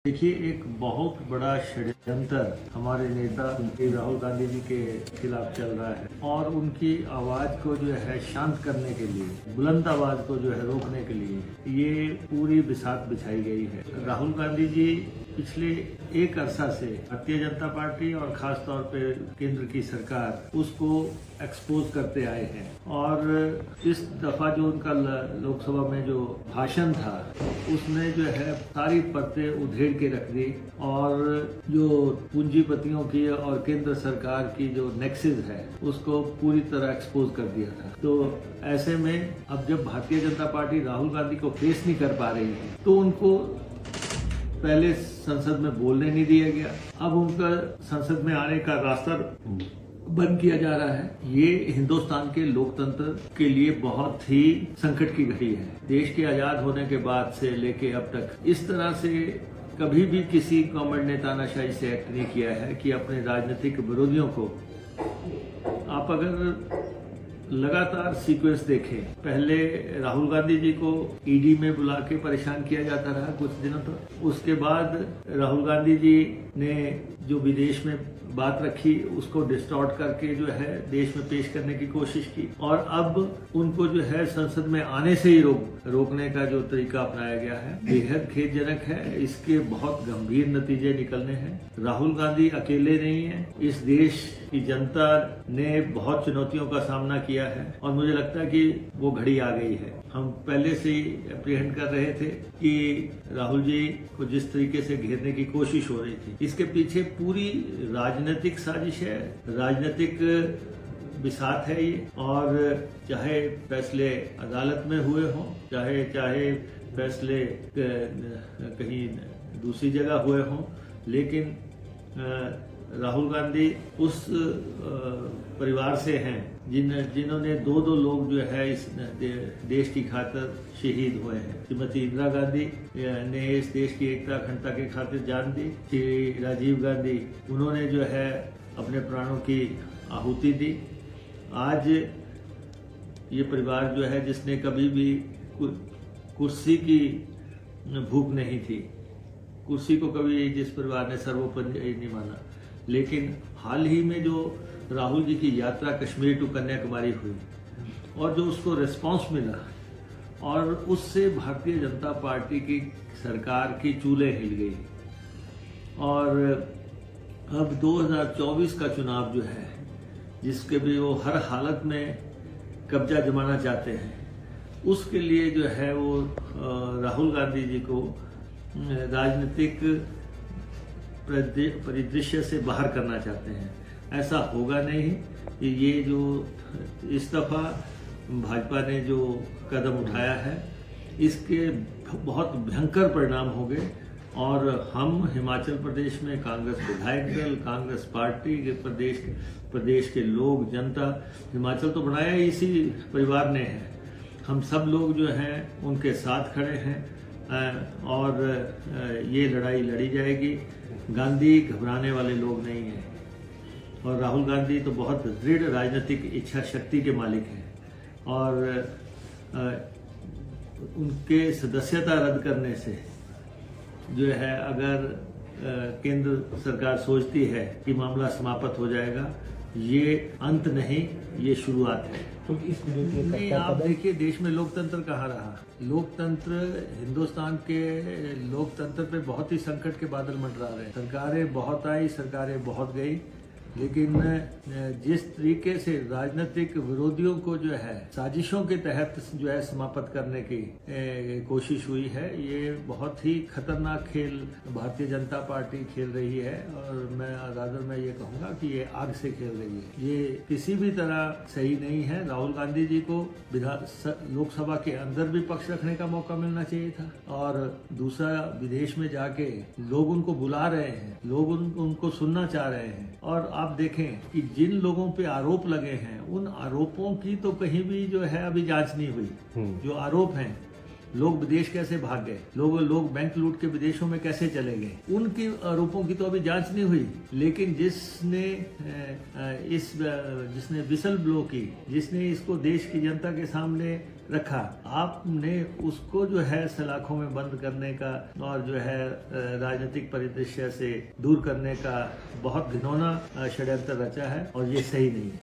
देखिए, एक बहुत बड़ा षड्यंत्र हमारे नेता राहुल गांधी जी के खिलाफ चल रहा है और उनकी आवाज को जो है शांत करने के लिए, बुलंद आवाज को जो है रोकने के लिए ये पूरी बिसात बिछाई गई है। राहुल गांधी जी पिछले एक अरसा से भारतीय जनता पार्टी और खास तौर पे केंद्र की सरकार उसको एक्सपोज करते आए हैं और इस दफा जो उनका लोकसभा में जो भाषण था उसने जो है सारी परतें उधेड़ के रख दी और जो पूंजीपतियों की और केंद्र सरकार की जो नेक्सेस है उसको पूरी तरह एक्सपोज कर दिया था। तो ऐसे में अब जब भारतीय जनता पार्टी राहुल गांधी को फेस नहीं कर पा रही है तो उनको पहले संसद में बोलने नहीं दिया गया, अब उनका संसद में आने का रास्ता बंद किया जा रहा है। ये हिंदुस्तान के लोकतंत्र के लिए बहुत ही संकट की घड़ी है। देश के आजाद होने के बाद से लेके अब तक इस तरह से कभी भी किसी गवर्नमेंट ने तानाशाही से एक्ट नहीं किया है कि अपने राजनीतिक विरोधियों को, आप अगर लगातार सीक्वेंस देखें, पहले राहुल गांधी जी को ईडी में बुला के परेशान किया जाता रहा कुछ दिनों तक। उसके बाद राहुल गांधी जी ने जो विदेश में बात रखी उसको डिस्टॉर्ट करके जो है देश में पेश करने की कोशिश की और अब उनको जो है संसद में आने से ही रोकने का जो तरीका अपनाया गया है बेहद खेदजनक है। इसके बहुत गंभीर नतीजे निकलने हैं। राहुल गांधी अकेले नहीं है, इस देश की जनता ने बहुत चुनौतियों का सामना किया है और मुझे लगता है कि वो घड़ी आ गई है। हम पहले से ही अप्रीहेंड कर रहे थे कि राहुल जी को जिस तरीके से घेरने की कोशिश हो रही थी, इसके पीछे पूरी राजनीतिक साजिश है, राजनीतिक बिसात है ये। और चाहे फैसले अदालत में हुए हों, चाहे फैसले कहीं दूसरी जगह हुए हों, लेकिन राहुल गांधी उस परिवार से हैं जिन्होंने दो लोग जो है इस देश की खातिर शहीद हुए हैं। श्रीमती इंदिरा गांधी ने इस देश की एकता अखंडता की खातिर जान दी। श्री राजीव गांधी उन्होंने जो है अपने प्राणों की आहुति दी। आज ये परिवार जो है जिसने कभी भी कुर्सी की भूख नहीं थी, कुर्सी को कभी जिस परिवार ने सर्वोपरि नहीं माना, लेकिन हाल ही में जो राहुल जी की यात्रा कश्मीर टू कन्याकुमारी हुई और जो उसको रिस्पांस मिला और उससे भारतीय जनता पार्टी की सरकार की चूल्हे हिल गई और अब 2024 का चुनाव जो है जिसके भी वो हर हालत में कब्जा जमाना चाहते हैं, उसके लिए जो है वो राहुल गांधी जी को राजनीतिक परिदृश्य से बाहर करना चाहते हैं। ऐसा होगा नहीं कि ये जो इस दफा भाजपा ने जो कदम उठाया है इसके बहुत भयंकर परिणाम होंगे और हम हिमाचल प्रदेश में कांग्रेस विधायक दल, कांग्रेस पार्टी के प्रदेश के लोग, जनता, हिमाचल तो बनाया ही इसी परिवार ने है, हम सब लोग जो हैं उनके साथ खड़े हैं और ये लड़ाई लड़ी जाएगी। गांधी घबराने वाले लोग नहीं हैं और राहुल गांधी तो बहुत दृढ़ राजनीतिक इच्छा शक्ति के मालिक हैं और उनके सदस्यता रद्द करने से जो है अगर केंद्र सरकार सोचती है कि मामला समाप्त हो जाएगा, ये अंत नहीं, ये शुरुआत है। तो इस नहीं, आप देखिए देश में लोकतंत्र कहाँ रहा। लोकतंत्र, हिंदुस्तान के लोकतंत्र पे बहुत ही संकट के बादल मंडरा रहे। सरकारें बहुत आई, सरकारें बहुत गई, लेकिन जिस तरीके से राजनीतिक विरोधियों को जो है साजिशों के तहत जो है समाप्त करने की कोशिश हुई है, ये बहुत ही खतरनाक खेल भारतीय जनता पार्टी खेल रही है और मैं ये कहूँगा कि ये आग से खेल रही है। ये किसी भी तरह सही नहीं है। राहुल गांधी जी को लोकसभा के अंदर भी पक्ष रखने का मौका मिलना चाहिए था और दूसरा विदेश में जाके लोग उनको बुला रहे हैं, लोग उनको सुनना चाह रहे हैं और आप देखें कि जिन लोगों पे आरोप लगे हैं उन आरोपों की तो कहीं भी जो है अभी जांच नहीं हुई। जो आरोप हैं, लोग विदेश कैसे भाग गए, लोग बैंक लूट के विदेशों में कैसे चले गए, उनके आरोपों की तो अभी जांच नहीं हुई। लेकिन जिसने विसल ब्लो की, जिसने इसको देश की जनता के सामने रखा, आपने उसको जो है सलाखों में बंद करने का और जो है राजनीतिक परिदृश्य से दूर करने का बहुत घिनौना षड्यंत्र रचा है और ये सही नहीं है।